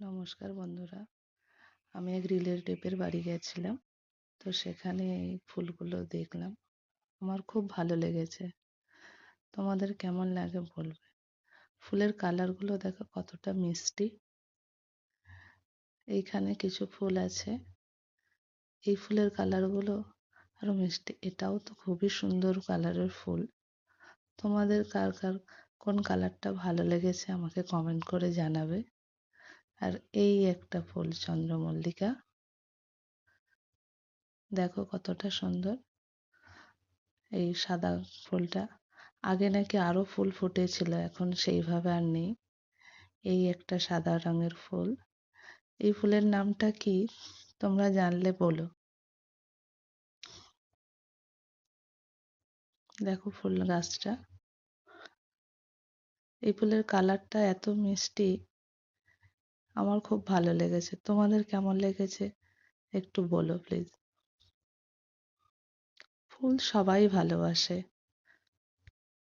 নমস্কার বন্ধুরা, আমি এক রিলেটিভের বাড়ি গেছিলাম। তো সেখানে এই ফুলগুলো দেখলাম, আমার খুব ভালো লেগেছে। তোমাদের কেমন লাগে বলবে। ফুলের কালারগুলো দেখো কতটা মিষ্টি। এইখানে কিছু ফুল আছে, এই ফুলের কালারগুলো আরো মিষ্টি। এটাও তো খুবই সুন্দর কালারের ফুল। তোমাদের কার কার কোন কালারটা ভালো লেগেছে আমাকে কমেন্ট করে জানাবে। আর এই একটা ফুল চন্দ্রমল্লিকা, দেখো কতটা সুন্দর। এই সাদা ফুলটা, আগে নাকি আরো ফুল ফুটেছিল, এখন সেইভাবে আর নেই। এই একটা সাদা রঙের ফুল। এই ফুলের নামটা কি তোমরা জানলে বলো। দেখো ফুল গাছটা, এই ফুলের কালারটা এত মিষ্টি, আমার খুব ভালো লেগেছে। তোমাদের কেমন লেগেছে একটু বলো প্লিজ। ফুল সবাই ভালোবাসে,